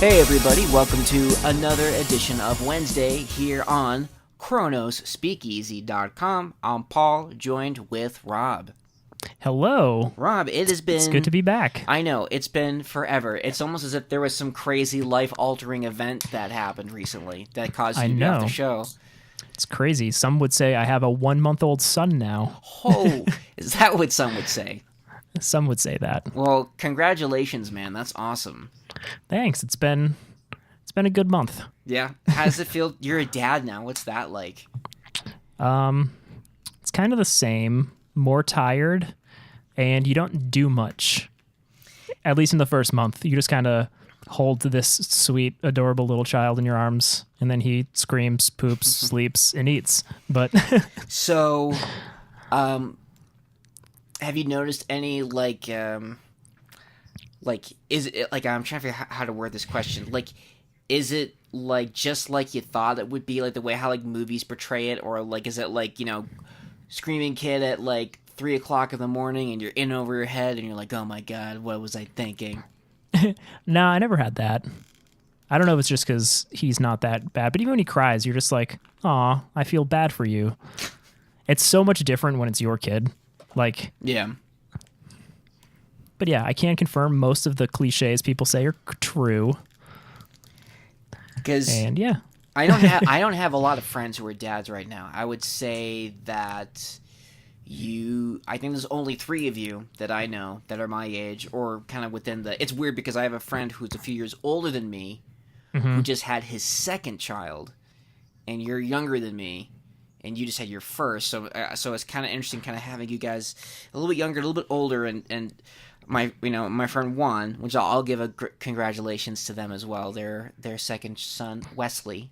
Hey everybody, welcome to another edition of Wednesday here on ChronosSpeakeasy.com. I'm Paul, joined with Rob. Hello. Rob, it's good to be back. I know, it's been forever. It's almost as if there was some crazy life-altering event that happened recently that caused you to be off the show. It's crazy. Some would say I have a 1-month-old son now. Oh, is that what some would say? Some would say that. Well, congratulations, man. That's awesome. Thanks. It's been a good month. Yeah. How does it feel? You're a dad now. What's that like? It's kind of the same. More tired, and you don't do much. At least in the first month, you just kind of hold this sweet, adorable little child in your arms, and then he screams, poops, sleeps, and eats. But so, have you noticed any like is it like I'm trying to figure out how to word this question? Like, is it like just like you thought it would be, like the way how like movies portray it, or like is it like, you know, screaming kid at like 3 o'clock in the morning and you're in over your head and you're like, oh my god, what was I thinking? No, I never had that. I don't know if it's just because he's not that bad, but even when he cries, you're just like, aw, I feel bad for you. It's so much different when it's your kid. Like, yeah. But yeah, I can confirm most of the cliches people say are true. And yeah. I don't have a lot of friends who are dads right now. I would say that I think there's only 3 of you that I know that are my age or kind of within it's weird because I have a friend who's a few years older than me who just had his second child, and you're younger than me and you just had your first. So it's kind of interesting kind of having you guys a little bit younger, a little bit older, and my friend Juan, which I'll give a congratulations to them as well. Their second son, Wesley,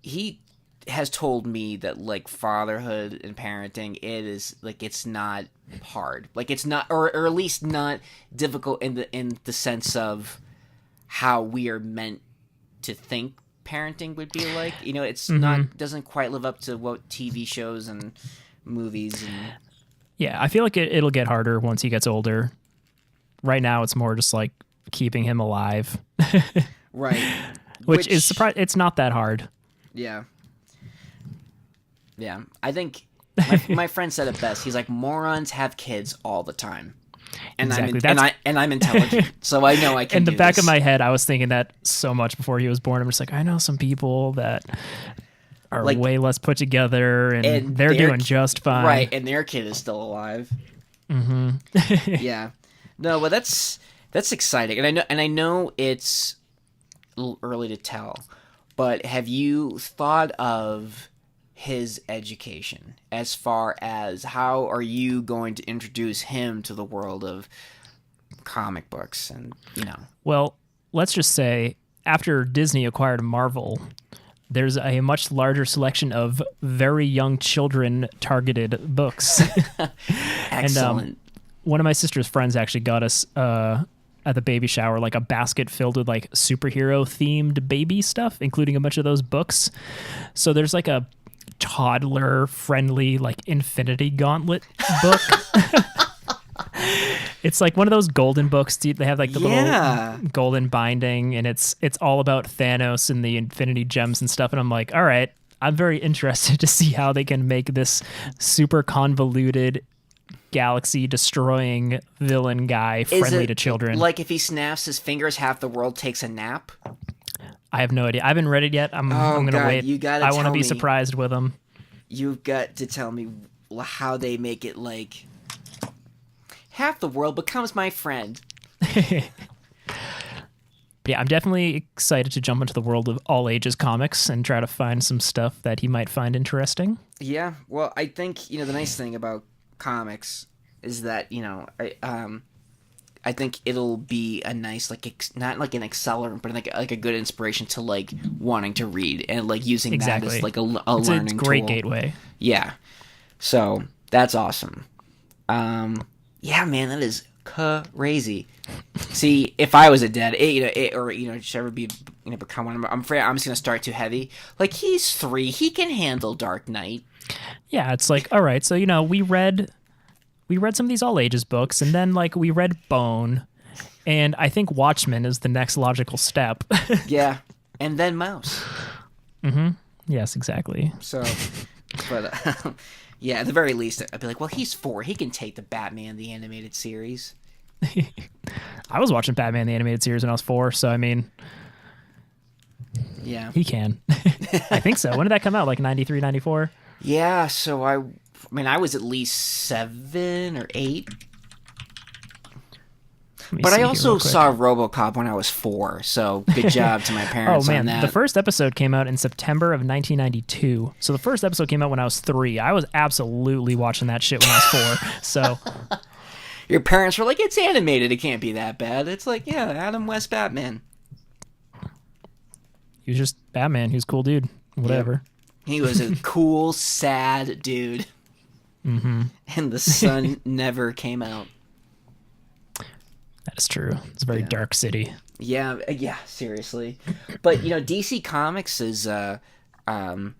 he has told me that like fatherhood and parenting, it is like it's not hard, like it's not, or at least not difficult in the sense of how we are meant to think parenting would be like. You know, it's not doesn't quite live up to what TV shows and movies and. Yeah, I feel like it'll get harder once he gets older. Right now, it's more just like keeping him alive. Right. Which is it's not that hard. Yeah. Yeah. I think my friend said it best. He's like, morons have kids all the time. And exactly. I'm intelligent, so I know I can. In the do back this. of my head, I was thinking that so much before he was born. I'm just like, I know some people that are like, way less put together, and they're doing just fine. Right, and their kid is still alive. Mm-hmm. Yeah. No, but that's exciting. And I know it's a little early to tell, but have you thought of his education as far as how are you going to introduce him to the world of comic books and, you know? Well, let's just say after Disney acquired Marvel, there's a much larger selection of very young children targeted books. Excellent. And one of my sister's friends actually got us at the baby shower like a basket filled with like superhero themed baby stuff, including a bunch of those books. So there's like a toddler friendly like Infinity Gauntlet book. It's like one of those golden books. They have like the little golden binding, and it's all about Thanos and the Infinity Gems and stuff. And I'm like, all right, I'm very interested to see how they can make this super convoluted galaxy-destroying villain guy friendly to children. Like if he snaps his fingers, half the world takes a nap? I have no idea. I haven't read it yet. I'm going to wait. I want to be surprised with him. You've got to tell me how they make it like half the world becomes my friend. Yeah, I'm definitely excited to jump into the world of all ages comics and try to find some stuff that he might find interesting. Yeah, well, I think, you know, the nice thing about comics is that, you know, I think it'll be a nice, like, not like an accelerant, but like a good inspiration to like wanting to read and like using that as like a learning tool. It's a great gateway. Yeah, so that's awesome. Yeah, man, that is crazy. See, if I was a dad, or should ever be, become one, I'm afraid I'm just gonna start too heavy. Like, he's 3, he can handle Dark Knight. Yeah, it's like, all right, so we read some of these all ages books, and then like we read Bone, And I think Watchmen is the next logical step. Yeah, and then Mouse. Yes, exactly. So, but yeah, at the very least, I'd be like, well, he's 4. He can take the Batman the animated series. I was watching Batman the animated series when I was 4, so I mean, yeah, he can. I think so. When did that come out? Like 93, 94? Yeah, so I mean, I was at least 7 or 8. But I also saw RoboCop when I was 4, so good job to my parents on on that. The first episode came out in September of 1992. So the first episode came out when I was 3. I was absolutely watching that shit when I was 4. So your parents were like, it's animated, it can't be that bad. It's like, yeah, Adam West Batman. He was just Batman. He was a cool dude. Whatever. Yeah. He was a cool, sad dude. Mm-hmm. And the sun never came out. That is true. It's a very dark city. Yeah, seriously. But, DC Comics is, kind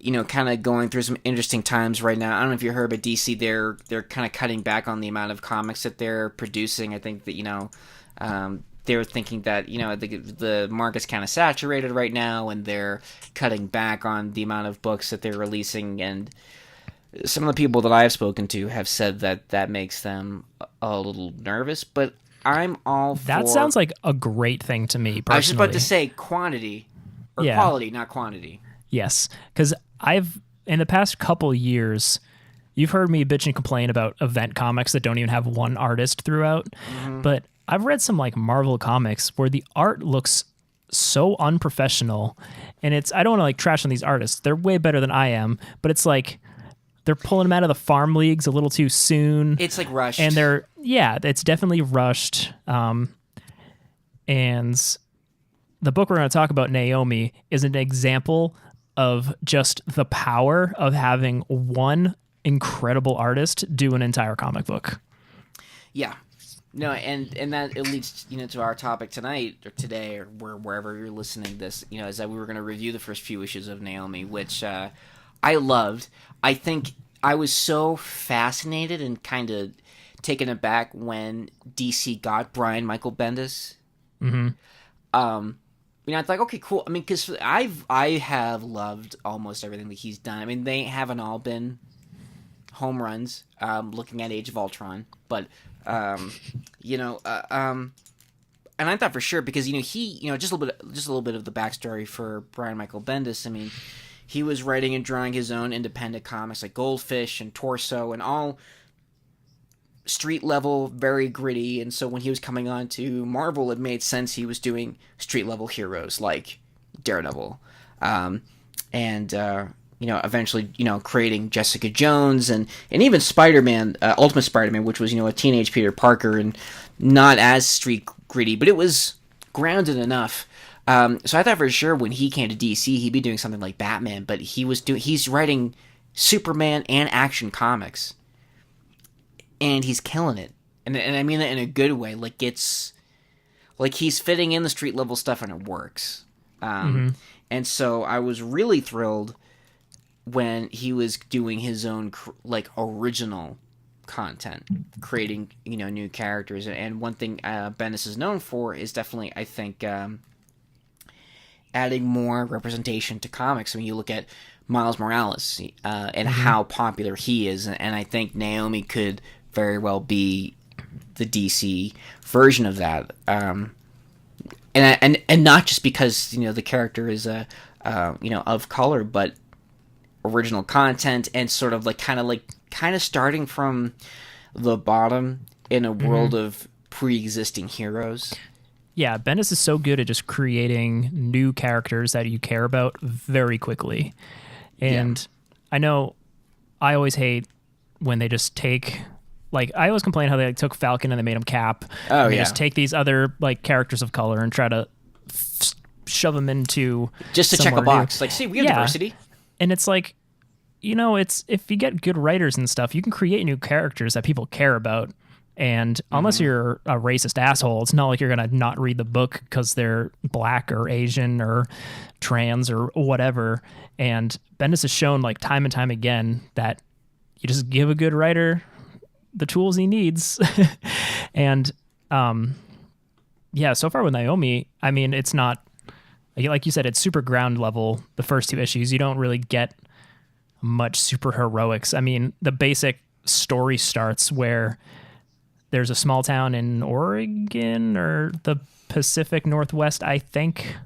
of going through some interesting times right now. I don't know if you heard, but DC, they're kind of cutting back on the amount of comics that they're producing. I think that, they're thinking that, the market's kind of saturated right now, and they're cutting back on the amount of books that they're releasing. And some of the people that I've spoken to have said that makes them a little nervous, but I'm all for... That sounds like a great thing to me, personally. I was just about to say quantity, or quality, not quantity. Yes, because in the past couple years, you've heard me bitch and complain about event comics that don't even have one artist throughout, but I've read some like Marvel comics where the art looks so unprofessional, and I don't want to like trash on these artists. They're way better than I am, but it's like they're pulling them out of the farm leagues a little too soon. It's like rushed. And it's definitely rushed. And the book we're going to talk about, Naomi, is an example of just the power of having one incredible artist do an entire comic book. Yeah. No, and that it leads to our topic tonight or today or wherever you're listening to this, is that we were going to review the first few issues of Naomi, which I loved. I think I was so fascinated and kind of taken aback when DC got Brian Michael Bendis. Mm-hmm. I thought, okay, cool. I mean, because I have loved almost everything that he's done. I mean, they haven't all been home runs. Looking at Age of Ultron, but and I thought for sure because he just a little bit of the backstory for Brian Michael Bendis. I mean, he was writing and drawing his own independent comics like Goldfish and Torso and all street level, very gritty. And so when he was coming on to Marvel, it made sense he was doing street level heroes like Daredevil, eventually creating Jessica Jones and even Spider-Man, Ultimate Spider-Man, which was a teenage Peter Parker and not as street gritty, but it was grounded enough. So I thought for sure when he came to DC, he'd be doing something like Batman, but he's writing Superman and action comics, and he's killing it. And I mean that in a good way. Like he's fitting in the street level stuff, and it works. And so I was really thrilled when he was doing his own original content, creating new characters. And one thing Bendis is known for is definitely, I think, adding more representation to comics. I mean, you look at Miles Morales and how popular he is, and I think Naomi could very well be the DC version of that. And not just because the character is of color, but original content and sort of kind of starting from the bottom in a world of pre-existing heroes. Yeah, Bendis is so good at just creating new characters that you care about very quickly. And I know I always hate when they just take... I always complain how they took Falcon and they made him Cap. Oh, they just take these other characters of color and try to shove them into just to check a box. New. See, we have diversity. And it's it's if you get good writers and stuff, you can create new characters that people care about. And unless you're a racist asshole, it's not like you're going to not read the book because they're black or Asian or trans or whatever. And Bendis has shown time and time again that you just give a good writer the tools he needs. And Yeah, so far with Naomi, I mean, it's not like you said, it's super ground level. The first two issues, you don't really get much super heroics. I mean, the basic story starts where there's a small town in Oregon or the Pacific Northwest, I think.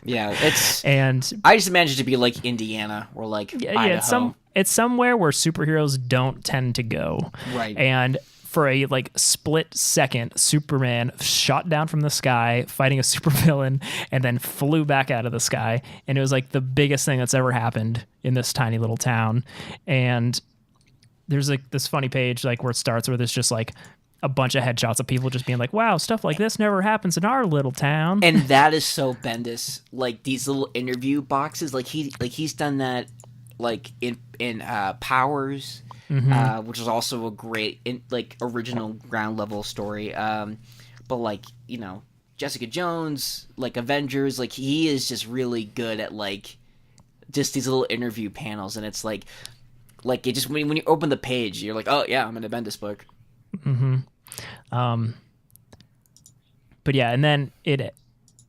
Yeah, it's. And I just imagine it to be like Indiana or like Idaho. it's somewhere where superheroes don't tend to go. Right. And for a like split second, Superman shot down from the sky fighting a supervillain and then flew back out of the sky. And it was like the biggest thing that's ever happened in this tiny little town. And there's like this funny page like where it starts where there's just like a bunch of headshots of people just being like, wow, stuff like this never happens in our little town. And that is so Bendis. Like these little interview boxes, like he's done that like in Powers. Which is also a great, like, original ground level story. But like, you know, Jessica Jones, like Avengers, like he is just really good at like just these little interview panels, and it's like it just when you open the page, you're like, oh yeah, I'm in a Bendis book. But yeah, and then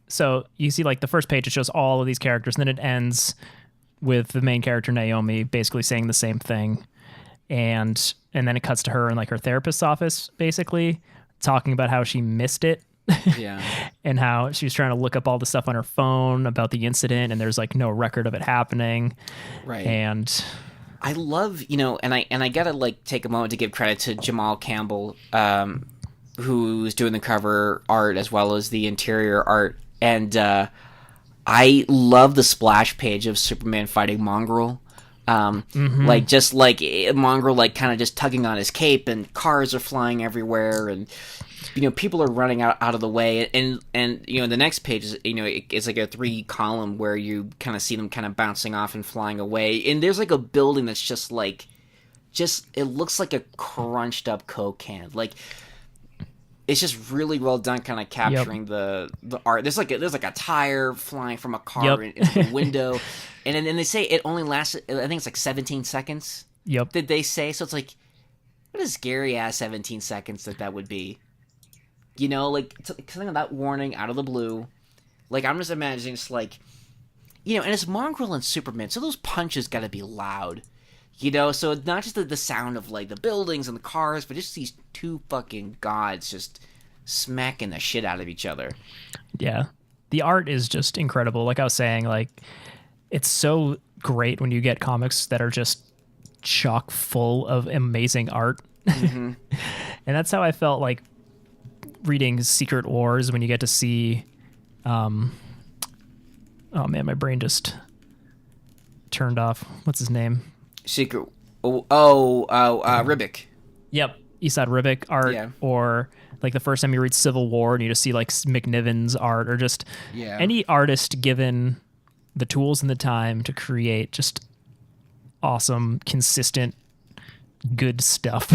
so you see like the first page, it shows all of these characters, and then it ends with the main character Naomi basically saying the same thing. And then it cuts to her in like her therapist's office, basically talking about how she missed it. Yeah. And how she was trying to look up all the stuff on her phone about the incident, and there's like no record of it happening. Right. And I love, you know, and I gotta like take a moment to give credit to Jamal Campbell, who's doing the cover art as well as the interior art. And I love the splash page of Superman fighting Mongrel. Like just like Mongrel, like kind of just tugging on his cape, and cars are flying everywhere, and you know people are running out of the way, and you know the next page is, you know, it's like a 3-column where you kind of see them kind of bouncing off and flying away, and there's like a building that's just it looks like a crunched up Coke can, like it's just really well done, kind of capturing the art. There's like a tire flying from a car into the window. And then they say it only lasts, I think it's like 17 seconds. Yep. Did they say? So it's like, what a scary ass 17 seconds that would be. You know, like something of that warning out of the blue. Like I'm just imagining it's like, you know, and it's Mongrel and Superman, so those punches got to be loud. You know, so it's not just the sound of like the buildings and the cars, but just these two fucking gods just smacking the shit out of each other. Yeah. The art is just incredible. Like I was saying, like it's so great when you get comics that are just chock full of amazing art. And that's how I felt like reading Secret Wars, when you get to see oh man, my brain just turned off. What's his name? Secret Ribic. Yep. Esad Ribic art. Yeah. Or like the first time you read Civil War and you just see like McNiven's art, or just any artist given the tools and the time to create just awesome, consistent, good stuff.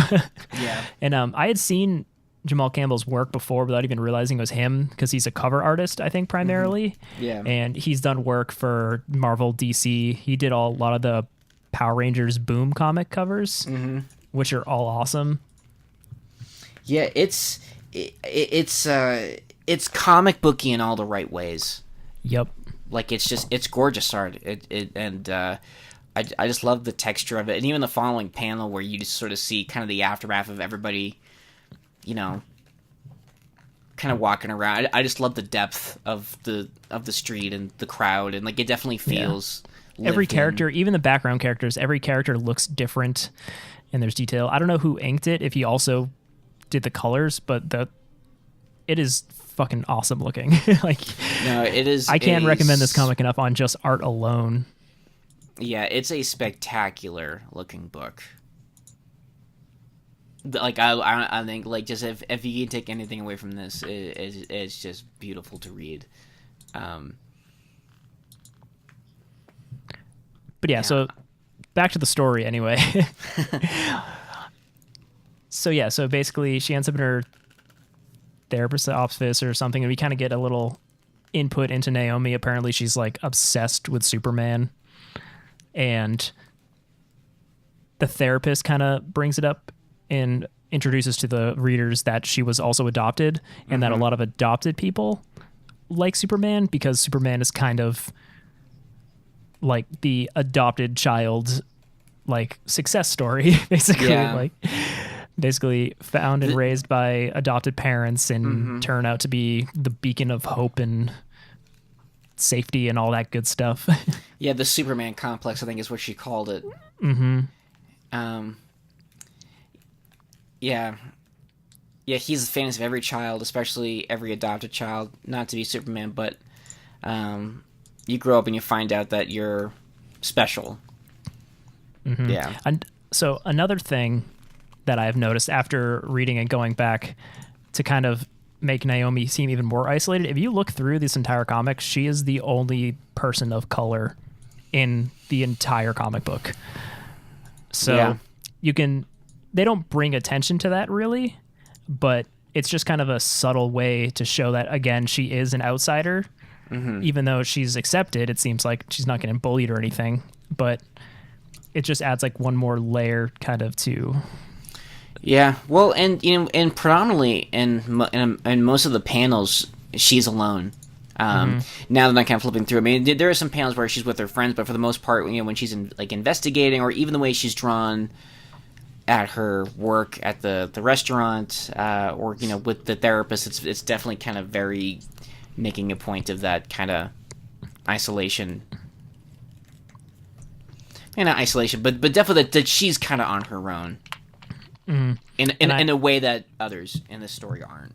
Yeah. And I had seen Jamal Campbell's work before without even realizing it was him, because he's a cover artist, I think, primarily. Yeah. And he's done work for Marvel, DC. He did a lot of the Power Rangers Boom comic covers, which are all awesome. Yeah, it's comic booky in all the right ways. Yep. Like it's gorgeous art. I just love the texture of it, and even the following panel where you just sort of see kind of the aftermath of everybody, you know, kind of walking around. I just love the depth of the street and the crowd, and like it definitely feels. Every character, even the background characters, every character looks different, and there's detail. I don't know who inked it, if he also did the colors, but it is fucking awesome looking. Like, no, it is. I can't recommend this comic enough on just art alone. Yeah, it's a spectacular looking book. Like I think like just if you can take anything away from this, it's just beautiful to read. But yeah, so back to the story anyway. So basically she ends up in her therapist's office or something, and we kind of get a little input into Naomi. Apparently she's like obsessed with Superman, and the therapist kind of brings it up in introduces to the readers that she was also adopted, and that a lot of adopted people like Superman, because Superman is kind of like the adopted child, like, success story, basically. Yeah. Like, basically found and raised by adopted parents and turn out to be the beacon of hope and safety and all that good stuff. Yeah, the Superman complex, I think, is what she called it. Yeah. Yeah, he's the fantasy of every child, especially every adopted child. Not to be Superman, but you grow up and you find out that you're special. Yeah. And so another thing that I've noticed after reading and going back to kind of make Naomi seem even more isolated, if you look through this entire comic, she is the only person of color in the entire comic book. So they don't bring attention to that really, but it's just kind of a subtle way to show that, again, she is an outsider. Even though she's accepted, it seems like she's not getting bullied or anything, but it just adds like one more layer kind of to... Yeah, well, and and predominantly in most of the panels, she's alone. Now that I'm kind of flipping through, I mean, there are some panels where she's with her friends, but for the most part, when she's investigating, or even the way she's drawn at her work at the restaurant, or with the therapist, it's definitely kind of very making a point of that kind of isolation. And not isolation, but definitely that she's kind of on her own. In a way that others in this story aren't.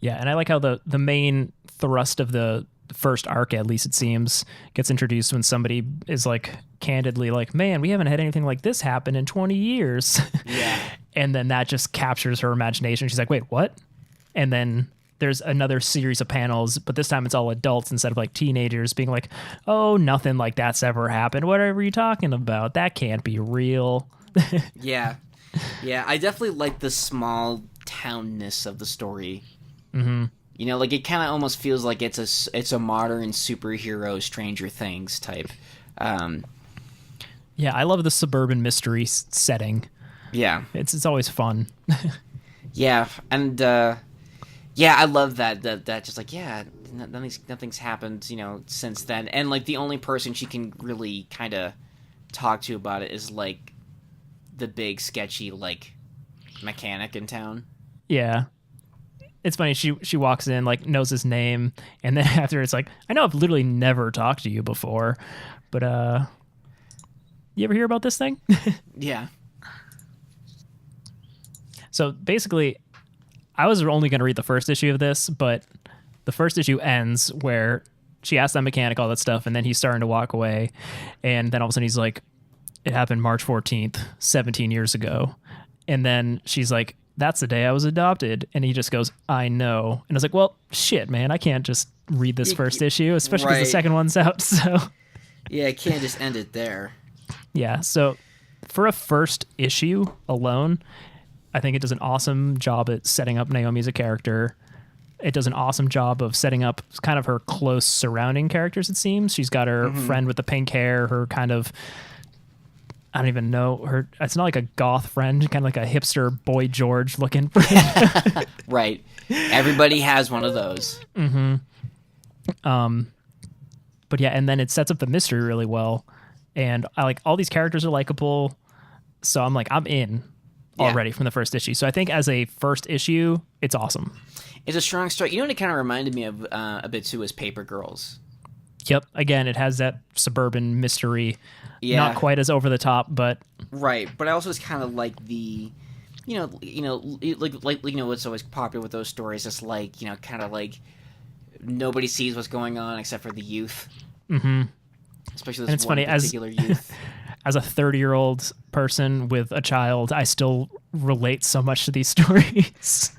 Yeah, and I like how the main thrust of the first arc, at least it seems, gets introduced when somebody is like candidly like, man, we haven't had anything like this happen in 20 years. Yeah. And then that just captures her imagination. She's like, wait, what? And then there's another series of panels, but this time it's all adults instead of like teenagers being like, oh, nothing like that's ever happened. Whatever you talking about? That can't be real. Yeah. Yeah, I definitely like the small townness of the story. Like it kind of almost feels like it's a modern superhero Stranger Things type. Yeah, I love the suburban mystery setting. Yeah, it's always fun. Yeah, and I love that just like, yeah, nothing's happened since then, and like the only person she can really kind of talk to about it is like the big sketchy like mechanic in town. Yeah. It's funny, she walks in, like, knows his name, and then after it's like, I know I've literally never talked to you before, but you ever hear about this thing? Yeah. So basically, I was only going to read the first issue of this, but the first issue ends where she asks that mechanic all that stuff, and then he's starting to walk away, and then all of a sudden he's like, it happened March 14th, 17 years ago. And then she's like, that's the day I was adopted. And he just goes, I know. And I was like, well, shit, man, I can't just read this first issue, especially because the second one's out. So yeah, I can't just end it there. Yeah, so for a first issue alone, I think it does an awesome job at setting up Naomi as a character. It does an awesome job of setting up kind of her close surrounding characters, it seems. She's got her friend with the pink hair, her kind of... I don't even know her. It's not like a goth friend, kind of like a hipster Boy George looking friend. Right. Everybody has one of those. But yeah, and then it sets up the mystery really well. And I like all these characters are likable. So I'm like, I'm in already from the first issue. So I think as a first issue, it's awesome. It's a strong start. You know what it kind of reminded me of a bit too was Paper Girls. Yep. Again, it has that suburban mystery. Yeah. Not quite as over the top, but right. But I also was kind of like the, like what's always popular with those stories. It's like kind of like nobody sees what's going on except for the youth. Especially this one particular youth. As a 30-year-old person with a child, I still relate so much to these stories.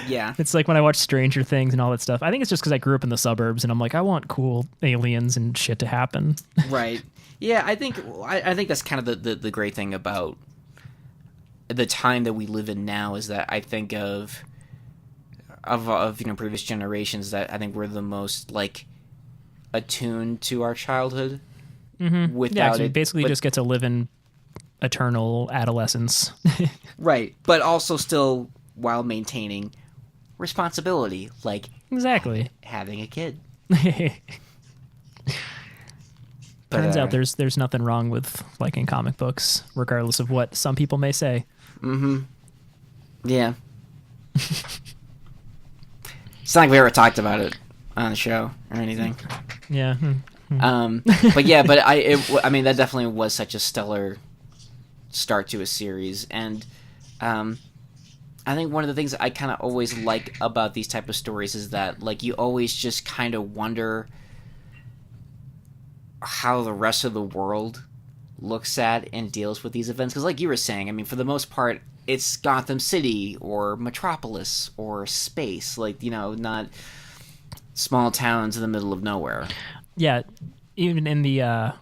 Yeah. It's like when I watch Stranger Things and all that stuff. I think it's just because I grew up in the suburbs and I'm like, I want cool aliens and shit to happen. Right. Yeah, I think that's kind of the great thing about the time that we live in now is that I think of previous generations that I think we're the most like attuned to our childhood. Without you basically just get to live in eternal adolescence. Right, but also still while maintaining responsibility, like Exactly. having a kid. Turns out there's nothing wrong with liking comic books, regardless of what some people may say. Yeah. It's not like we ever talked about it on the show or anything. Yeah. But yeah, but I mean, that definitely was such a stellar start to a series, and I think one of the things I kind of always like about these type of stories is that, like, you always just kind of wonder how the rest of the world looks at and deals with these events. Because, like you were saying, I mean, for the most part, it's Gotham City or Metropolis or space, like, you know, not small towns in the middle of nowhere. Yeah, even in the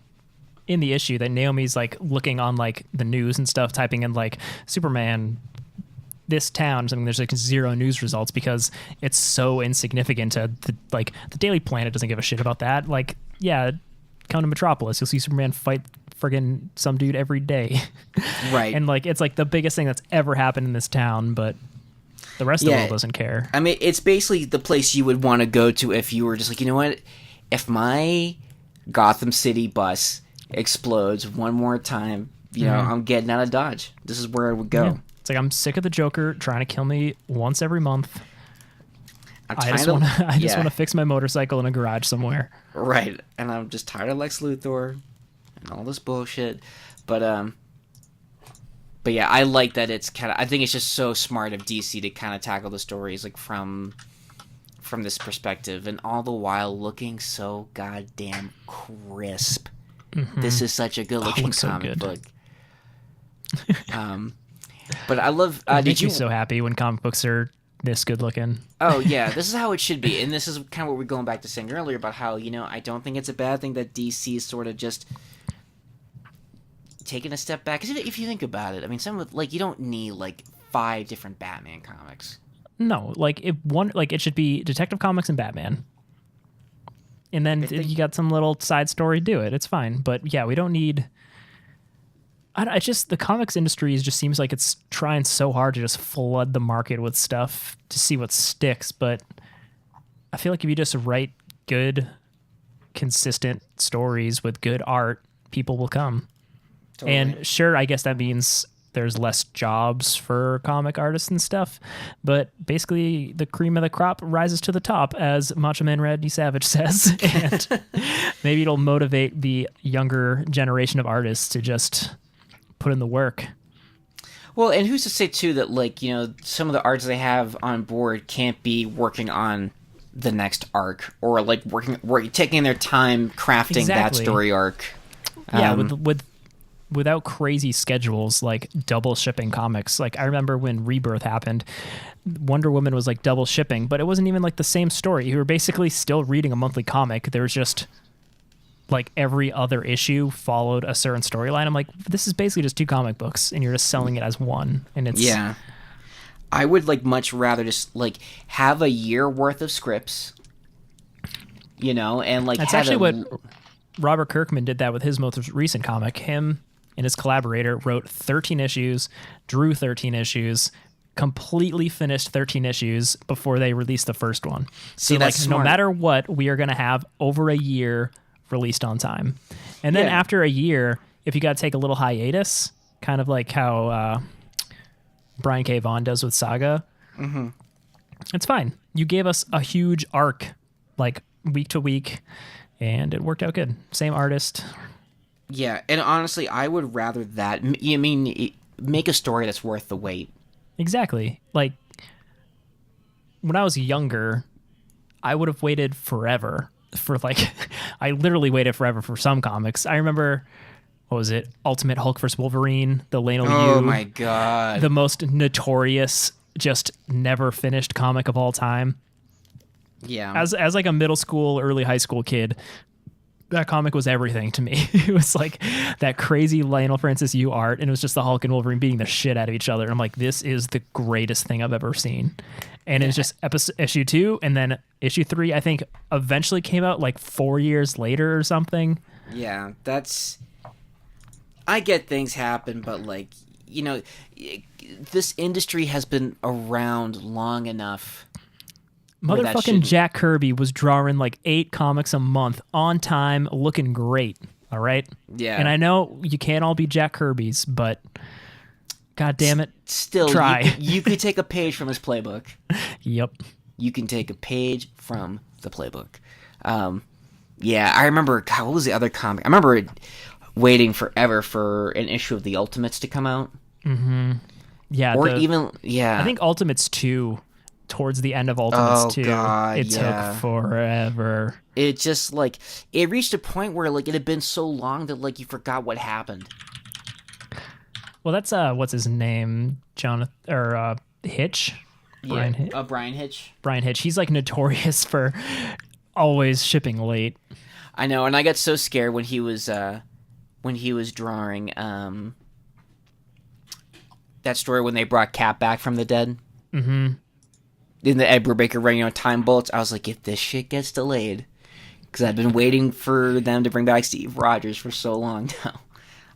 issue that Naomi's like looking on like the news and stuff, typing in like Superman this town, something, there's like 0 news results because it's so insignificant to the Daily Planet doesn't give a shit about that. Like, yeah, come to Metropolis, you'll see Superman fight friggin' some dude every day. Right. And like it's like the biggest thing that's ever happened in this town, but the rest of the world doesn't care. I mean, it's basically the place you would want to go to if you were just like, you know what, if my Gotham City bus explodes one more time, you know, I'm getting out of Dodge. This is where I would go. Yeah. It's like, I'm sick of the Joker trying to kill me once every month. I just want to fix my motorcycle in a garage somewhere. Right. And I'm just tired of Lex Luthor and all this bullshit. But yeah, I like that it's kind of, I think it's just so smart of DC to kind of tackle the stories like from this perspective, and all the while looking so goddamn crisp. This is such a good looking comic book. But I love. It makes me so happy when comic books are this good looking. Oh yeah, this is how it should be, and this is kind of what we're going back to saying earlier about how, you know, I don't think it's a bad thing that DC is sort of just taking a step back. Because if you think about it, I mean, some of, like, you don't need like 5 different Batman comics. No, like it should be Detective Comics and Batman. And then if you got some little side story, do it. It's fine. But yeah, we don't need. It's just the comics industry just seems like it's trying so hard to just flood the market with stuff to see what sticks. But I feel like if you just write good, consistent stories with good art, people will come. Totally. And sure, I guess that means there's less jobs for comic artists and stuff, but basically the cream of the crop rises to the top, as Macho Man Randy Savage says, and maybe it'll motivate the younger generation of artists to just put in the work. Well, and who's to say too that, like, you know, some of the artists they have on board can't be working on the next arc, or like taking their time crafting that story arc. Yeah, without crazy schedules, like double shipping comics. Like, I remember when Rebirth happened, Wonder Woman was like double shipping, but it wasn't even like the same story. You were basically still reading a monthly comic. There was just like every other issue followed a certain storyline. I'm like, this is basically just 2 comic books and you're just selling it as one. And it's I would like much rather just like have a year worth of scripts, you know, and like that's actually what Robert Kirkman did that with his most recent comic. Him and his collaborator wrote 13 issues, drew 13 issues, completely finished 13 issues before they released the first one. So like, no matter what, we are going to have over a year released on time. And then after a year, if you got to take a little hiatus, kind of like how Brian K. Vaughan does with Saga, it's fine. You gave us a huge arc, like week to week, and it worked out good. Same artist. Yeah, and honestly, I would rather that. I mean, make a story that's worth the wait. Exactly. Like, when I was younger, I would have waited forever for, like, I literally waited forever for some comics. I remember, what was it? Ultimate Hulk vs. Wolverine, the Lane Yu. Oh my god. The most notorious, just never finished comic of all time. Yeah. As like a middle school, early high school kid, that comic was everything to me. It was like that crazy Lionel Francis Yu art, and it was just the Hulk and Wolverine beating the shit out of each other. And I'm like, this is the greatest thing I've ever seen. And it was just issue 2, and then issue 3, I think, eventually came out like 4 years later or something. Yeah, that's... I get things happen, but like, you know, this industry has been around long enough. Motherfucking Jack Kirby was drawing like 8 comics a month on time, looking great. All right. Yeah. And I know you can't all be Jack Kirby's, but God damn it. Still, try. You could take a page from his playbook. Yep. You can take a page from the playbook. Yeah, I remember. God, what was the other comic? I remember waiting forever for an issue of the Ultimates to come out. Mm-hmm. Yeah. Yeah. I think Ultimates 2, towards the end of Ultimates 2, God, it took forever. It just, like, it reached a point where, like, it had been so long that, like, you forgot what happened. Well, that's, what's his name? Jonathan, or, Hitch? Brian Hitch. Brian Hitch. He's, like, notorious for always shipping late. I know, and I got so scared when he was drawing, that story when they brought Cap back from the dead. Mm-hmm. In the Ed Brubaker running on time bullets, I was like, if this shit gets delayed, because I've been waiting for them to bring back Steve Rogers for so long now.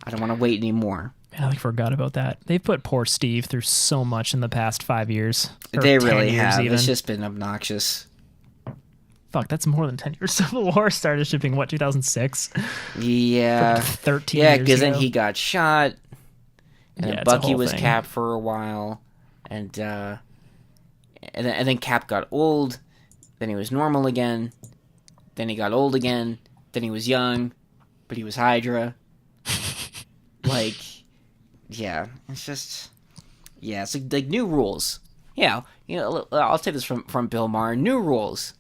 I don't want to wait anymore. Man, I forgot about that. They've put poor Steve through so much in the past 5 years. They really have. Even. It's just been obnoxious. Fuck, that's more than 10 years. Civil War started shipping, what, 2006? Yeah. 13 yeah, years because ago. then he got shot, and then Bucky was thing. Cap for a while, and then Cap got old, then he was normal again, then he got old again, then he was young, but he was Hydra. Like, yeah, it's just, yeah, it's like new rules. Yeah, I'll take this from Bill Maher. New rules.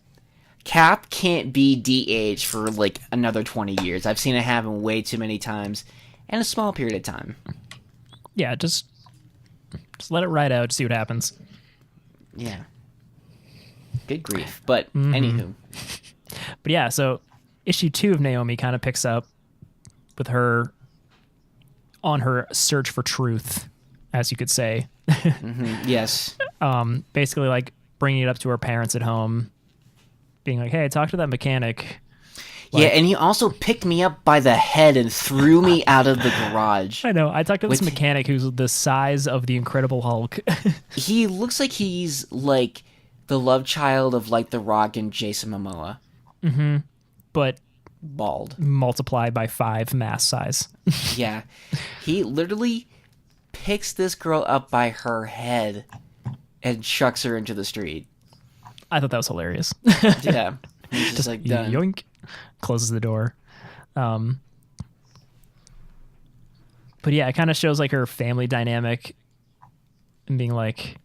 Cap can't be DH for like another 20 years. I've seen it happen way too many times in a small period of time. Yeah, just let it ride out, see what happens. Yeah. Good grief. But anywho. But yeah, so issue 2 of Naomi kind of picks up with her on her search for truth, as you could say. Yes. Basically, like bringing it up to her parents at home, being like, "Hey, talk to that mechanic." Like, yeah, and he also picked me up by the head and threw me out of the garage. I know. I talked to this mechanic who's the size of the Incredible Hulk. He looks like he's like the love child of like The Rock and Jason Momoa. Mm-hmm. But bald. Multiplied by 5 mass size. Yeah. He literally picks this girl up by her head and chucks her into the street. I thought that was hilarious. Yeah. He's just like, done. Yoink. Closes the door. But yeah, it kind of shows like her family dynamic and being like,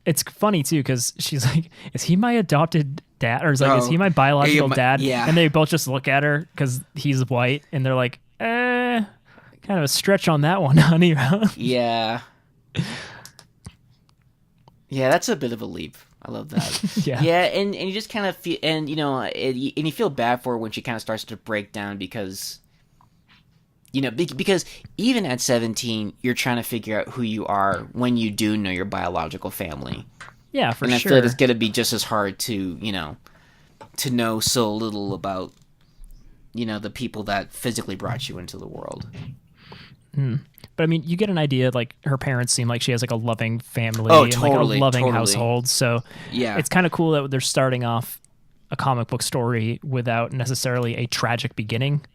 it's funny too, because she's like, is he my adopted dad? Or is he my biological dad? Yeah. And they both just look at her because he's white and they're like, kind of a stretch on that one, honey. Yeah. Yeah, that's a bit of a leap. I love that. Yeah. Yeah, and you just kind of feel, and and you feel bad for her when she kind of starts to break down because, because even at 17, you're trying to figure out who you are when you do know your biological family. Yeah, for sure. And I sure. feel like it's going to be just as hard to know so little about, the people that physically brought you into the world. But I mean, you get an idea, like her parents seem like she has like a loving family and like a loving household. So yeah, it's kind of cool that they're starting off a comic book story without necessarily a tragic beginning.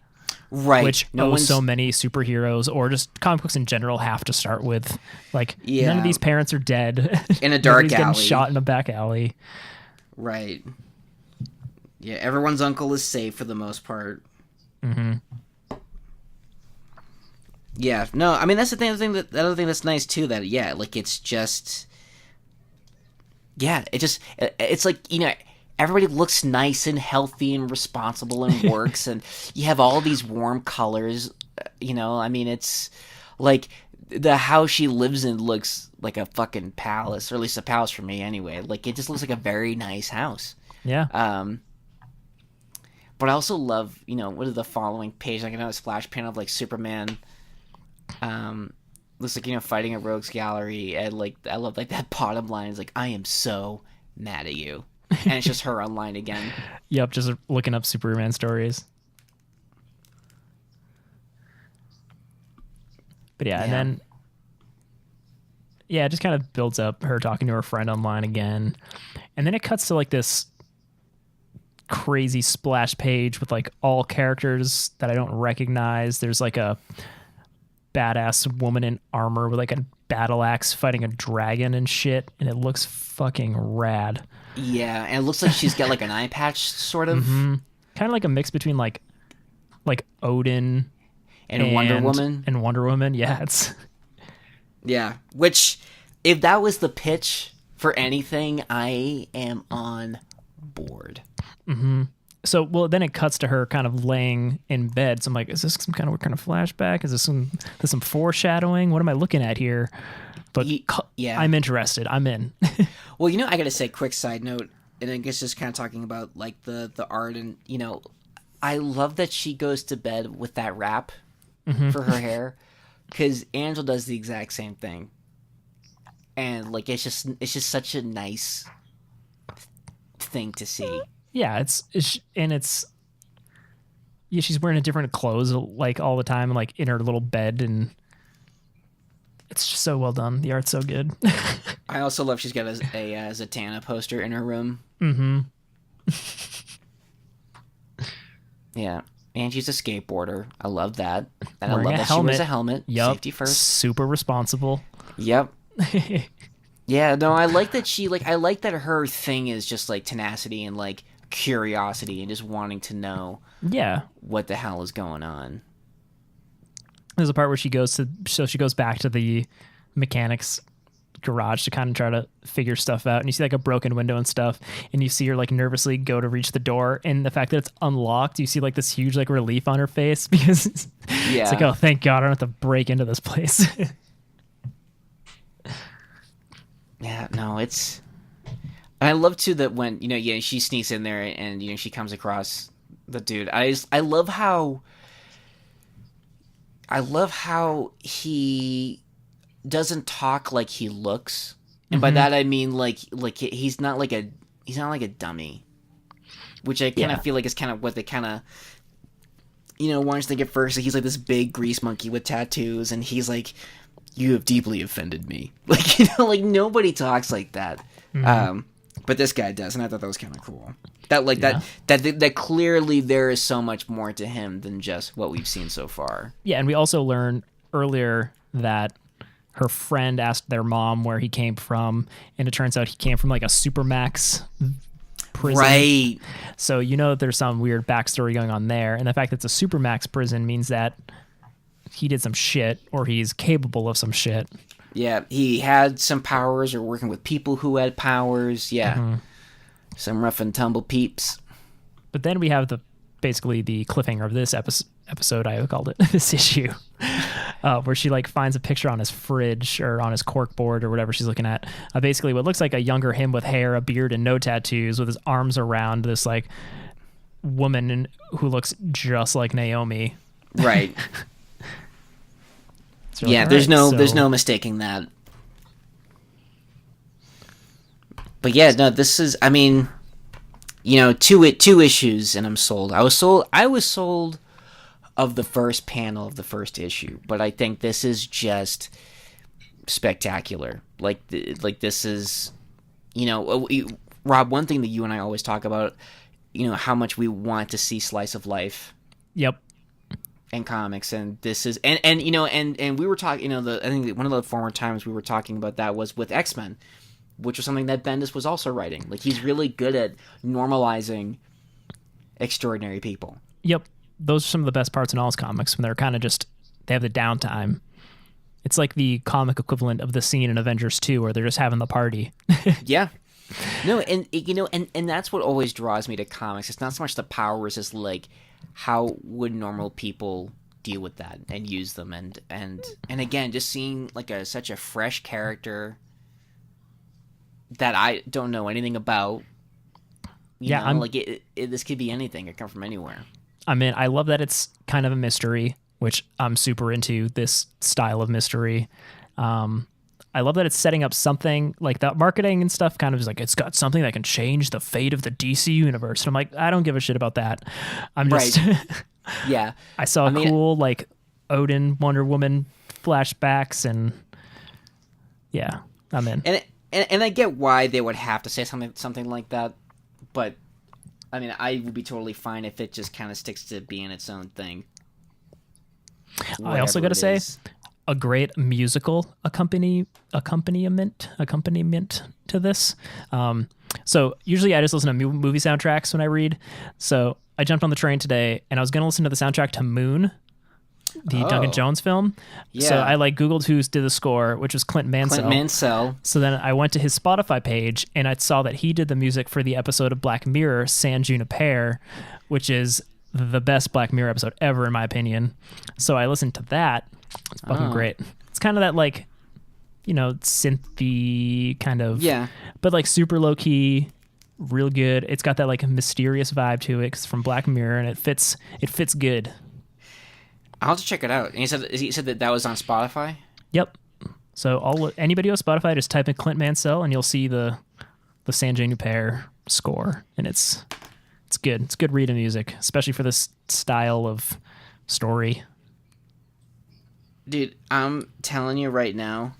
Right. Which so many superheroes or just comic books in general have to start with. Like, none of these parents are dead. In a dark alley. Getting shot in a back alley. Right. Yeah, everyone's uncle is safe for the most part. Mm-hmm. Yeah, no, I mean, that's the other thing that's nice, too, that, yeah, like, it's just, yeah, it's like, everybody looks nice and healthy and responsible and works, and you have all these warm colors, I mean, it's, like, the house she lives in looks like a fucking palace, or at least a palace for me, anyway, like, it just looks like a very nice house. Yeah. But I also love, what are the following page, like, a splash panel of, like, Superman, looks like, fighting a rogues gallery, and like I love like that bottom line is like, I am so mad at you, and it's just her online again. Yep, just looking up Superman stories. But yeah, Yeah. and then it just kind of builds up her talking to her friend online again. And then it cuts to like this crazy splash page with like all characters that I don't recognize. There's like a badass woman in armor with like a battle axe fighting a dragon and shit, and it looks fucking rad. Yeah, and it looks like she's got like an eye patch, sort of. Kind of like a mix between like Odin And Wonder Woman. And Wonder Woman, yeah, it's Yeah, which, if that was the pitch for anything, I am on board. so well. Then it cuts to her kind of laying in bed. So I'm like, is this some kind of flashback? Is this some foreshadowing? What am I looking at here? But Yeah. I'm interested. I'm in. Well, I gotta say, quick side note, and I guess just kind of talking about like the art, and I love that she goes to bed with that wrap for her hair, because Angel does the exact same thing, and like it's just such a nice thing to see. Yeah, she's wearing a different clothes like all the time, like in her little bed, and it's just so well done. The art's so good. I also love she's got a Zatanna poster in her room. Yeah, and she's a skateboarder. I love that. And Wearing I love a that helmet. she wears a helmet. Yep. Safety first. Super responsible. Yep. Yeah, no, I like that I like that her thing is just like tenacity and like curiosity and just wanting to know Yeah. what the hell is going on. There's a part where she goes back to the mechanic's garage to kind of try to figure stuff out, and you see like a broken window and stuff, and you see her like nervously go to reach the door, and the fact that it's unlocked, you see like this huge like relief on her face because it's like, oh, thank God I don't have to break into this place. Yeah, no, it's... I love too that when, she sneaks in there and, she comes across the dude. I love how he doesn't talk like he looks, and by that I mean like he's not like a dummy, which I kind of feel like is kind of what they kind of want to think at first. Like he's like this big grease monkey with tattoos, and he's like, "You have deeply offended me." Like like nobody talks like that, but this guy does, and I thought that was kind of cool. That clearly there is so much more to him than just what we've seen so far. Yeah, and we also learn earlier that her friend asked their mom where he came from, and it turns out he came from like a supermax prison. Right. So that there's some weird backstory going on there, and the fact that it's a supermax prison means that he did some shit, or he's capable of some shit. Yeah, he had some powers, or working with people who had powers. Yeah. Some rough and tumble peeps. But then we have basically the cliffhanger of this episode, I called it, this issue, where she like finds a picture on his fridge or on his cork board or whatever she's looking at. Basically what looks like a younger him with hair, a beard, and no tattoos, with his arms around this like woman who looks just like Naomi. Right. So yeah, there's no mistaking that. But yeah, no, this is, I mean, two issues and I'm sold. I was sold of the first panel of the first issue, but I think this is just spectacular. Like this is, Rob, one thing that you and I always talk about, how much we want to see slice of life. Yep. And comics, and this is, and we were talking, I think one of the former times we were talking about that was with X-Men, which was something that Bendis was also writing. Like, he's really good at normalizing extraordinary people. Yep. Those are some of the best parts in all his comics, when they're kind of just, they have the downtime. It's like the comic equivalent of the scene in Avengers 2 where they're just having the party. Yeah. No, and, and that's what always draws me to comics. It's not so much the powers as, like, how would normal people deal with that and use them. And again, just seeing, like, such a fresh character that I don't know anything about. This could be anything. It come from anywhere. I mean, I love that it's kind of a mystery, which I'm super into this style of mystery. I love that it's setting up something like that. Marketing and stuff kind of is like, it's got something that can change the fate of the DC universe. And I'm like, I don't give a shit about that. I'm just, Yeah. I saw cool like Odin Wonder Woman flashbacks, and yeah, I'm in. And I get why they would have to say something like that, but I mean, I would be totally fine if it just kind of sticks to being its own thing. I also got to say, a great musical accompaniment to this. So usually I just listen to movie soundtracks when I read. So I jumped on the train today, and I was going to listen to the soundtrack to Moon, the Duncan Jones film. Yeah. So I Googled who did the score, which was Clint Mansell. So then I went to his Spotify page, and I saw that he did the music for the episode of Black Mirror, San Junipero, which is the best Black Mirror episode ever, in my opinion. So I listened to that. It's fucking great. It's kind of that synthy kind of, but super low key, real good. It's got that mysterious vibe to it 'cause it's from Black Mirror, and it fits good. I'll have to check it out. And he said that was on Spotify? Yep. So anybody on Spotify, just type in Clint Mansell, and you'll see the San Junipero score, and it's good. It's good reading music, especially for this style of story. Dude, I'm telling you right now,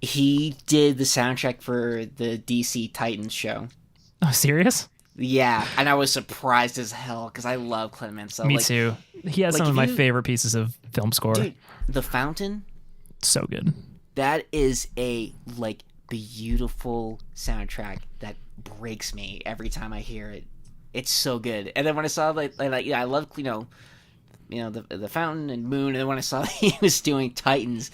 he did the soundtrack for the DC Titans show. Oh, serious? Yeah, and I was surprised as hell because I love Clint Mansell. Me too. He has some of my favorite pieces of film score. Dude, The Fountain? So good. That is a, beautiful soundtrack that breaks me every time I hear it. It's so good. And then when I saw, I love, the Fountain and Moon, and then when I saw he was doing Titans,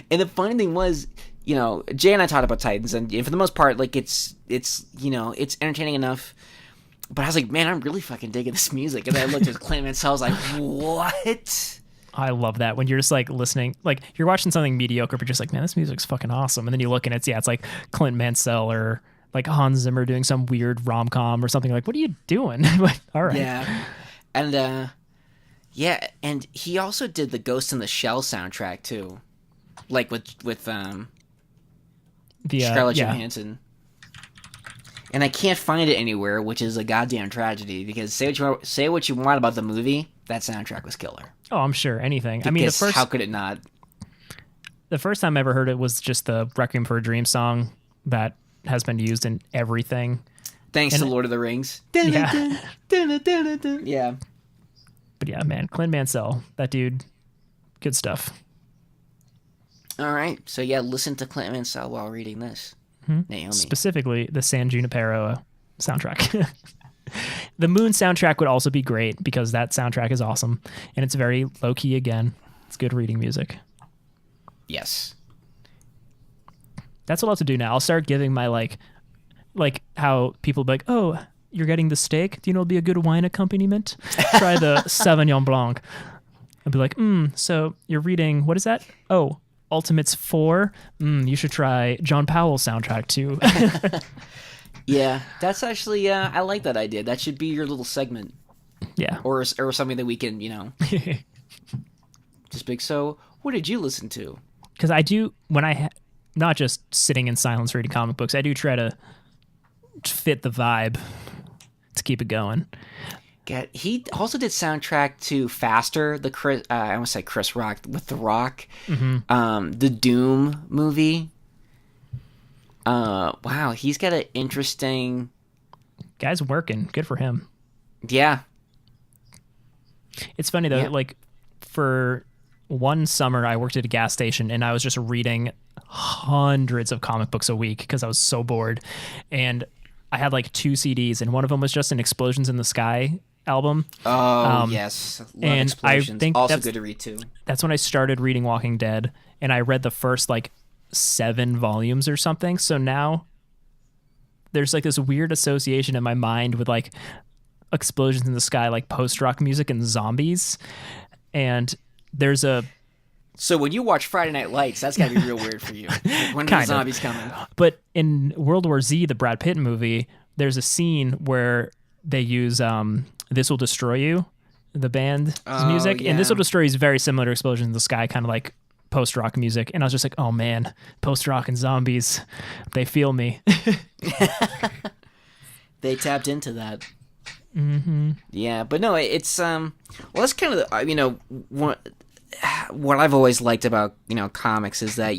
and the funny thing was, Jay and I talked about Titans, and for the most part, it's entertaining enough. But I was like, man, I'm really fucking digging this music. And then I looked at Clint Mansell, I was like, what? I love that when you're just listening, you're watching something mediocre, but you're just man, this music's fucking awesome. And then you look and it's Clint Mansell or Hans Zimmer doing some weird rom-com or something. What are you doing? All right. Yeah. And, and he also did the Ghost in the Shell soundtrack too. With Scarlett Johansson. And I can't find it anywhere, which is a goddamn tragedy. Because say what you want about the movie, that soundtrack was killer. Oh, I'm sure anything. Because how could it not? The first time I ever heard it was just the Requiem for a Dream song that has been used in everything. Thanks to Lord of the Rings. Yeah. Yeah. But yeah, man, Clint Mansell, that dude, good stuff. All right, so listen to Clint Mansell while reading this. Naomi. Specifically, the San Junipero soundtrack. The Moon soundtrack would also be great because that soundtrack is awesome, and it's very low key again. It's good reading music. Yes. That's what I'll have to do now. I'll start giving my how people be oh, you're getting the steak. Do you know it'll be a good wine accompaniment? Try the Sauvignon Blanc. I'll be so you're reading, what is that? Oh, Ultimates 4. You should try John Powell's soundtrack too. Yeah, that's actually, I like that idea. That should be your little segment. Yeah. Or something that we can, just big. So, what did you listen to? Because I do, when not just sitting in silence reading comic books, I do try to fit the vibe to keep it going. He also did soundtrack to Faster, I almost said Chris Rock, with The Rock, the Doom movie. Wow, he's got an interesting... Guy's working. Good for him. Yeah. It's funny, though, for one summer, I worked at a gas station, and I was just reading hundreds of comic books a week because I was so bored. And I had 2 CDs, and one of them was just an Explosions in the Sky album. Oh, yes. Love and Explosions. I think also good to read, too. That's when I started reading Walking Dead, and I read the first, 7 volumes or something. So now there's this weird association in my mind with Explosions in the Sky, post-rock music and zombies. And there's So when you watch Friday Night Lights, that's gotta be real weird for you. When the zombies coming. But in World War Z, the Brad Pitt movie, there's a scene where they use This Will Destroy You, the band's music. Yeah. And This Will Destroy You is very similar to Explosions in the Sky, kind of post-rock music. And I was just oh man, post-rock and zombies, they feel me. They tapped into that. Yeah, but no, it's well, that's kind of what I've always liked about comics is that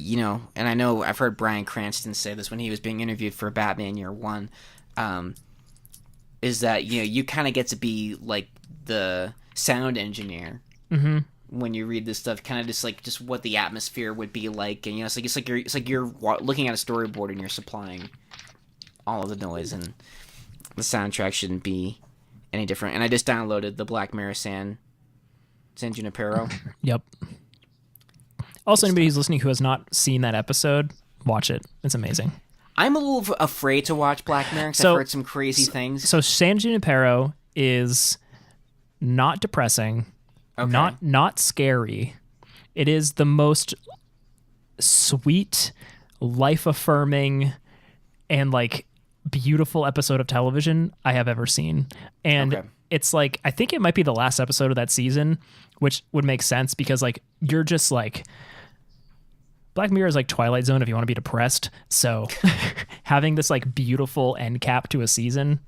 and I know I've heard Bryan Cranston say this when he was being interviewed for Batman Year One, is that you kind of get to be like the sound engineer when you read this stuff, kind of just what the atmosphere would be like, and it's like you're looking at a storyboard and you're supplying all of the noise, and the soundtrack shouldn't be any different. And I just downloaded the Black Mirror San Junipero. Yep. Also, anybody who's listening who has not seen that episode, watch it. It's amazing. I'm a little afraid to watch Black Mirror because I've heard some crazy things. So San Junipero is not depressing, not scary. It is the most sweet, life-affirming, and like beautiful episode of television I have ever seen. And it's like, I think it might be the last episode of that season, which would make sense because like you're just like, Black Mirror is like Twilight Zone if you want to be depressed. So having this like beautiful end cap to a season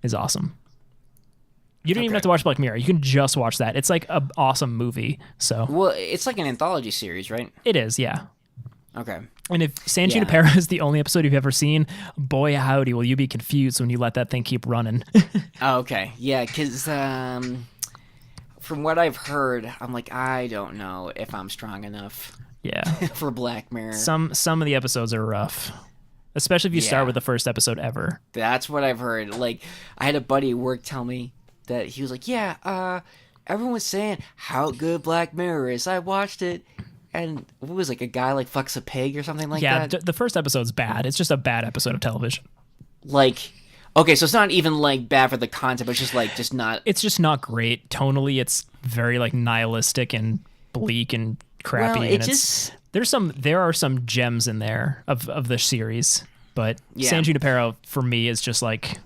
is awesome. You don't even have to watch Black Mirror. You can just watch that. It's like an awesome movie. So well, it's like an anthology series, right? It is, yeah. Okay. And if San Junipero is the only episode you've ever seen, boy howdy, will you be confused when you let that thing keep running. Oh, okay. Yeah, because from what I've heard, I'm like, I don't know if I'm strong enough. Yeah. For Black Mirror. Some of the episodes are rough, especially if you start with the first episode ever. That's what I've heard. Like, I had a buddy at work tell me that he was like, everyone was saying how good Black Mirror is. I watched it. And what was like a guy like fucks a pig or something like that? Yeah, the first episode's bad. It's just a bad episode of television. Like, okay, so it's not even like bad for the content, but it's just not. It's just not great. Tonally, it's very like nihilistic and bleak and crappy. Well, there are some gems in there of the series, but San Junipero for me is just like,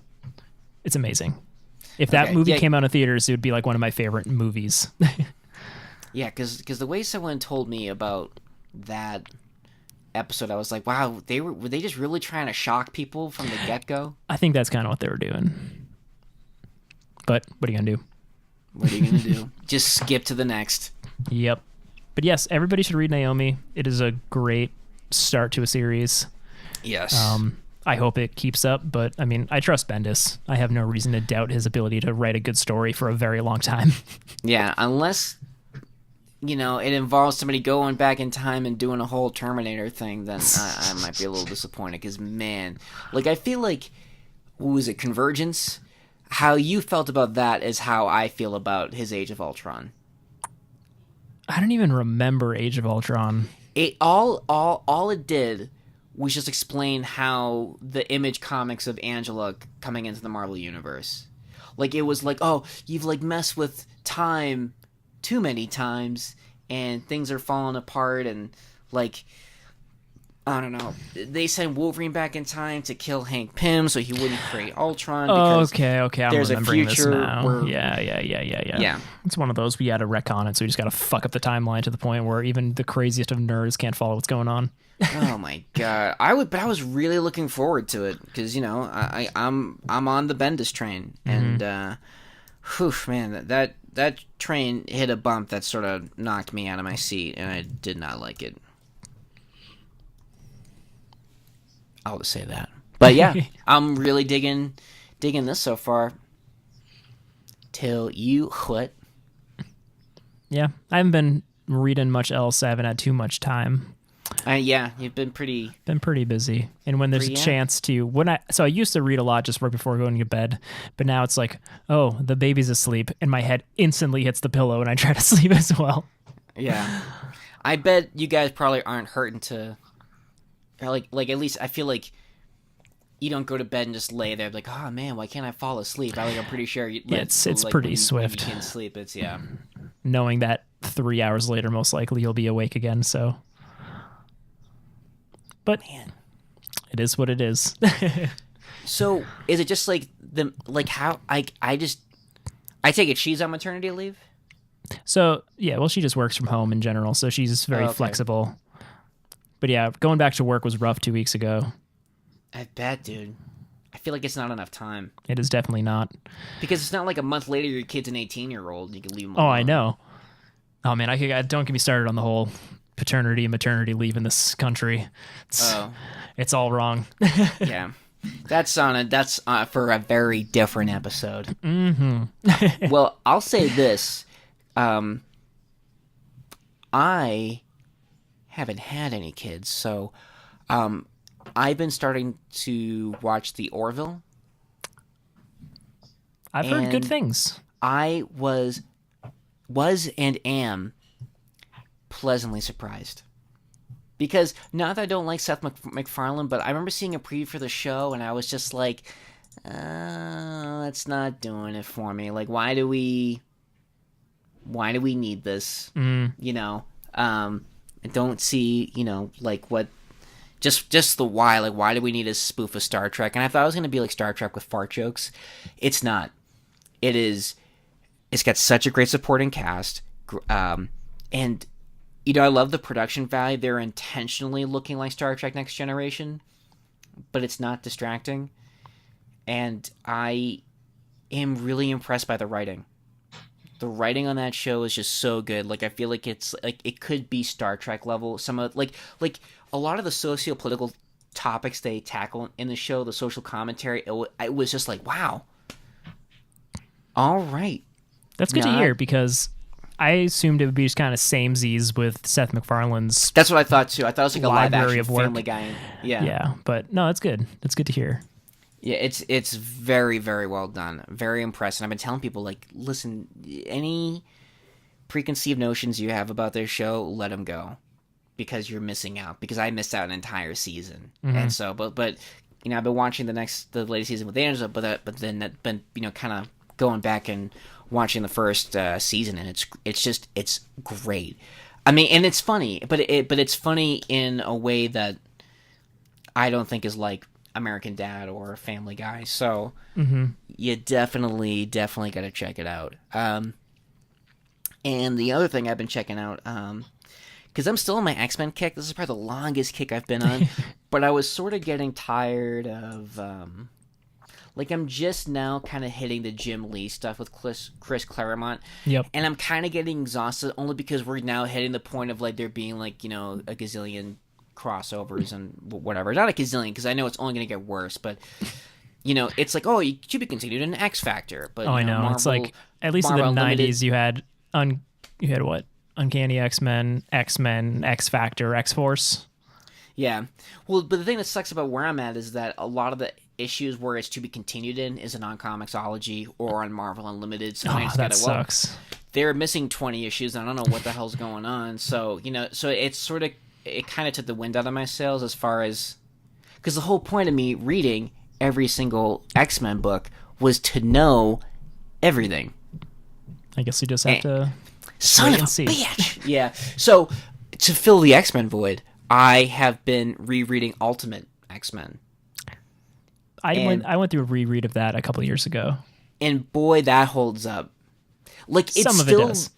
it's amazing. If that movie came out in theaters, it would be like one of my favorite movies. Yeah, because the way someone told me about that episode, I was like, wow, were they just really trying to shock people from the get-go? I think that's kind of what they were doing. But what are you going to do? What are you going to do? Just skip to the next. Yep. But yes, everybody should read Naomi. It is a great start to a series. Yes. I hope it keeps up, but I mean, I trust Bendis. I have no reason to doubt his ability to write a good story for a very long time. Yeah, unless it involves somebody going back in time and doing a whole Terminator thing, then I might be a little disappointed. Because, man, like, I feel like, what was it, Convergence? How you felt about that is how I feel about his Age of Ultron. I don't even remember Age of Ultron. It all it did was just explain how the Image comics of Angela coming into the Marvel Universe. Like, it was like, oh, you've, like, messed with time too many times and things are falling apart, and like, I don't know, they sent Wolverine back in time to kill Hank Pym so he wouldn't create Ultron because okay, I'm there's remembering a future this now. where, Yeah, it's one of those we had to retcon it, so we just gotta fuck up the timeline to the point where even the craziest of nerds can't follow what's going on. Oh my god, but I was really looking forward to it because I'm on the Bendis train, and man, that train hit a bump that sort of knocked me out of my seat, and I did not like it. I'll just say that. But yeah, I'm really digging this so far. Till you quit. Yeah, I haven't been reading much else. I haven't had too much time. Yeah, you've been pretty busy. And when there's a chance to, I used to read a lot just right before going to bed, but now it's like, oh, the baby's asleep, and my head instantly hits the pillow, and I try to sleep as well. Yeah, I bet you guys probably aren't hurting to, like at least I feel like you don't go to bed and just lay there like, oh man, why can't I fall asleep? I'm pretty sure. It's like, pretty when swift. you can sleep. It's knowing that 3 hours later, most likely you'll be awake again. So. But man, it is what it is. So is it just like how I take it she's on maternity leave? So yeah, well, she just works from home in general, so she's very flexible. But yeah, going back to work was rough 2 weeks ago. I bet, dude. I feel like it's not enough time It is definitely not. because it's not like a month later your kid's an 18-year-old. You can leave them Oh, alone. I know. Oh man, don't get me started on the whole paternity and maternity leave in this country. It's all wrong. Yeah. That's for a very different episode. Well, I'll say this. I haven't had any kids, so I've been starting to watch The Orville. I've heard good And things. I was and am pleasantly surprised. Because not that I don't like Seth MacFarlane, but I remember seeing a preview for the show, and I was just like, "That's not doing it for me. Like, why do we need this? You know, I don't see, like what, just the why. Like, why do we need a spoof of Star Trek? And I thought it was gonna be like Star Trek with fart jokes. It's not. It is. It's got such a great supporting cast, and. I love the production value. They're intentionally looking like Star Trek Next Generation, but it's not distracting. And I am really impressed by the writing. The writing on that show is just so good. Like, I feel like it's like it could be Star Trek level. Some of like a lot of the socio-political topics they tackle in the show, the social commentary, it was just like, wow. All right. That's good to hear because I assumed it would be just kind of samesies with Seth MacFarlane's. That's what I thought too. I thought it was like a live library action of work. Family Guy. Yeah. Yeah, but no, it's good. It's good to hear. Yeah, it's very, very well done. Very impressed. And I've been telling people, like, listen, any preconceived notions you have about their show, let them go, because you're missing out. Because I missed out an entire season, and so, but I've been watching the latest season with Angela, but then I've been kind of going back and watching the first season, and it's great. I mean, and it's funny, but it's funny in a way that I don't think is like American Dad or Family Guy. So you definitely got to check it out. And the other thing I've been checking out, because I'm still on my X-Men kick. This is probably the longest kick I've been on, but I was sort of getting tired of. Like, I'm just now kind of hitting the Jim Lee stuff with Chris Claremont. Yep. And I'm kind of getting exhausted only because we're now hitting the point of, like, there being, like, a gazillion crossovers and whatever. Not a gazillion, because I know it's only going to get worse, but, it's like, oh, you should be continued in X Factor. But, I know. Marvel, it's like, at least Marvel in the Unlimited, 90s, you had what? Uncanny X-Men, X Factor, X-Force. Yeah. Well, but the thing that sucks about where I'm at is that a lot of the issues where it's to be continued in is on Comixology or on Marvel Unlimited. So that sucks. They're missing 20 issues, and I don't know what the hell's going on. So, so it's sort of, it kind of took the wind out of my sails as far as, because the whole point of me reading every single X-Men book was to know everything. I guess you just have to Son of a see. bitch! Yeah. So, to fill the X-Men void, I have been rereading Ultimate X-Men. I went through a reread of that a couple of years ago. And boy, that holds up. Like, it's Some of still, it does.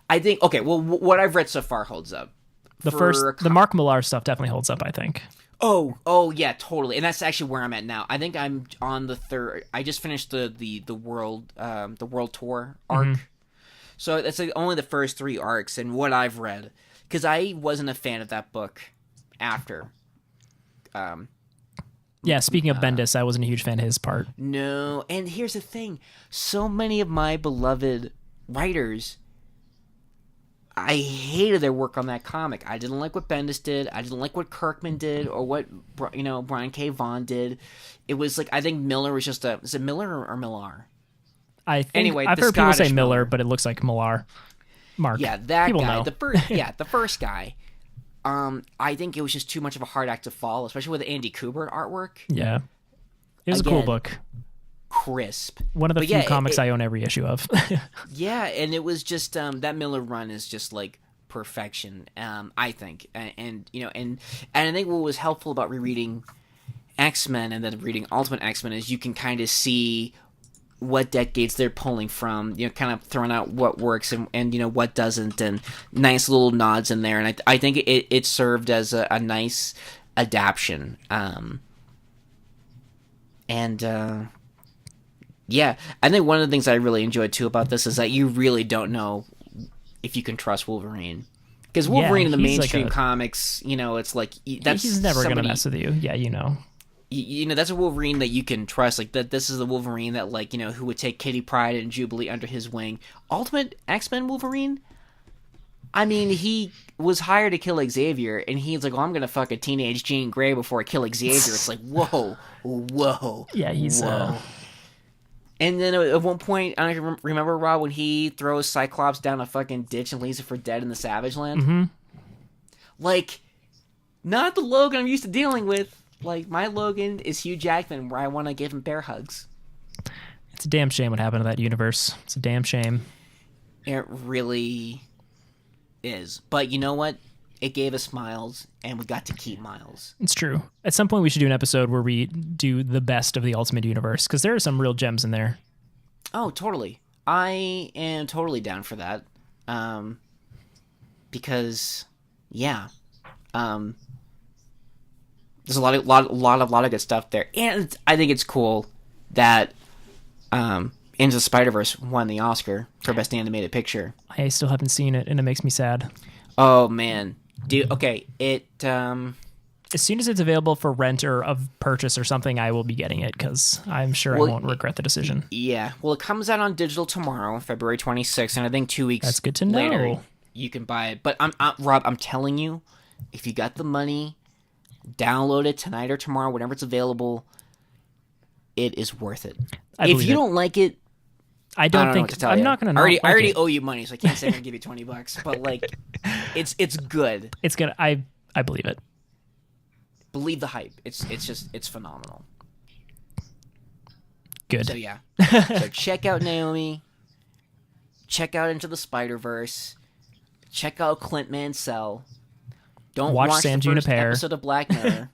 I think, okay, well, what I've read so far holds up. The Mark Millar stuff definitely holds up, I think. Oh yeah, totally. And that's actually where I'm at now. I think I'm on the third. I just finished the world tour arc. So that's like only the first 3 arcs and what I've read, because I wasn't a fan of that book after. Yeah, speaking of Bendis, I wasn't a huge fan of his part. No, and here's the thing. So many of my beloved writers, I hated their work on that comic. I didn't like what Bendis did. I didn't like what Kirkman did or what, Brian K. Vaughan did. It was like, I think Miller was just is it Miller or Millar? Anyway, I've heard people say Miller, but it looks like Millar. Mark. Yeah, that people guy. know. The first guy. I think it was just too much of a hard act to follow, especially with the Andy Kubert artwork. Yeah. It was a cool book. Crisp. One of the few comics I own every issue of. Yeah, and it was just that Miller run is just like perfection, I think. And I think what was helpful about rereading X-Men and then reading Ultimate X-Men is you can kind of see what decades they're pulling from, kind of throwing out what works and what doesn't, and nice little nods in there. And I think it served as a nice adaptation. And yeah, I think one of the things I really enjoyed too about this is that you really don't know if you can trust Wolverine. Because Wolverine in the he's mainstream like comics, it's like that's he's never somebody, gonna mess with you. Yeah, that's a Wolverine that you can trust. Like that, this is the Wolverine that who would take Kitty Pryde and Jubilee under his wing. Ultimate X-Men Wolverine. I mean, he was hired to kill Xavier, and he's like, "Well, I'm gonna fuck a teenage Jean Grey before I kill Xavier." It's like, whoa. Yeah, he's whoa. And then at one point, I don't remember, Rob, when he throws Cyclops down a fucking ditch and leaves it for dead in the Savage Land? Mm-hmm. Like, not the Logan I'm used to dealing with. Like, my Logan is Hugh Jackman, where I want to give him bear hugs. It's a damn shame what happened to that universe. It's a damn shame. It really is. But you know what? It gave us Miles, and we got to keep Miles. It's true. At some point, we should do an episode where we do the best of the Ultimate Universe, because there are some real gems in there. Oh, totally. I am totally down for that. Because, yeah, there's a lot of good stuff there, and I think it's cool that Into the Spider-Verse won the Oscar for Best Animated Picture. I still haven't seen it, and it makes me sad. Oh man, dude. Okay, it. As soon as it's available for rent or of purchase or something, I will be getting it because I'm sure I won't regret the decision. Yeah, well, it comes out on digital tomorrow, February 26th, and I think 2 weeks. That's good to later, know. You can buy it. But Rob, I'm telling you, if you got the money, download it tonight or tomorrow, whenever it's available. It is worth it. If you don't like it, I don't think I'm not going to. I already owe you money, so I can't say I'm going to give you $20. But like, it's good. It's gonna. I believe it. Believe the hype. It's phenomenal. Good. So yeah. So check out Naomi. Check out Into the Spider-Verse. Check out Clint Mansell. Don't watch San the first Junipero. episode of Black Mirror.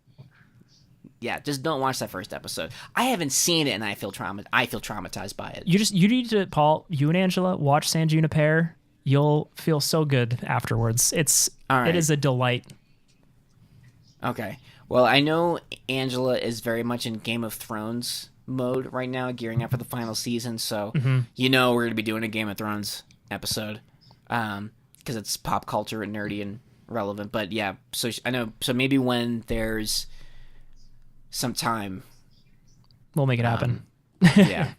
Yeah, just don't watch that first episode. I haven't seen it, and I feel traumatized by it. You need to, Paul. You and Angela watch San Junipero. You'll feel so good afterwards. It is a delight. Okay. Well, I know Angela is very much in Game of Thrones mode right now, gearing up for the final season. So we're going to be doing a Game of Thrones episode because it's pop culture and nerdy and relevant. But yeah, so I know. So maybe when there's some time, we'll make it happen. Yeah.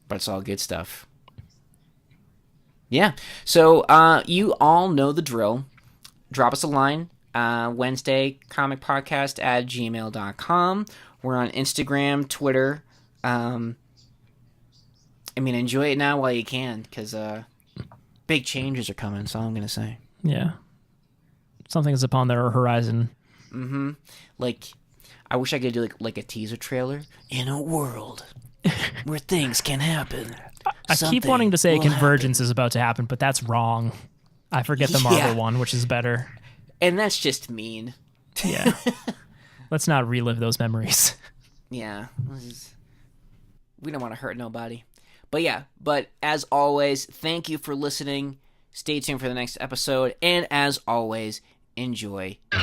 But it's all good stuff. Yeah. So you all know the drill. Drop us a line. Wednesday Comic Podcast at gmail.com. We're on Instagram, Twitter. Enjoy it now while you can, because big changes are coming. That's all I'm gonna say. Yeah, something is upon their horizon. Mm-hmm. Like, I wish I could do like a teaser trailer in a world where things can happen. I keep wanting to say Convergence is about to happen, but that's wrong. I forget the Marvel one, which is better. And that's just mean. Yeah. Let's not relive those memories. Yeah. We don't want to hurt nobody. But yeah, as always, thank you for listening. Stay tuned for the next episode. And as always, enjoy your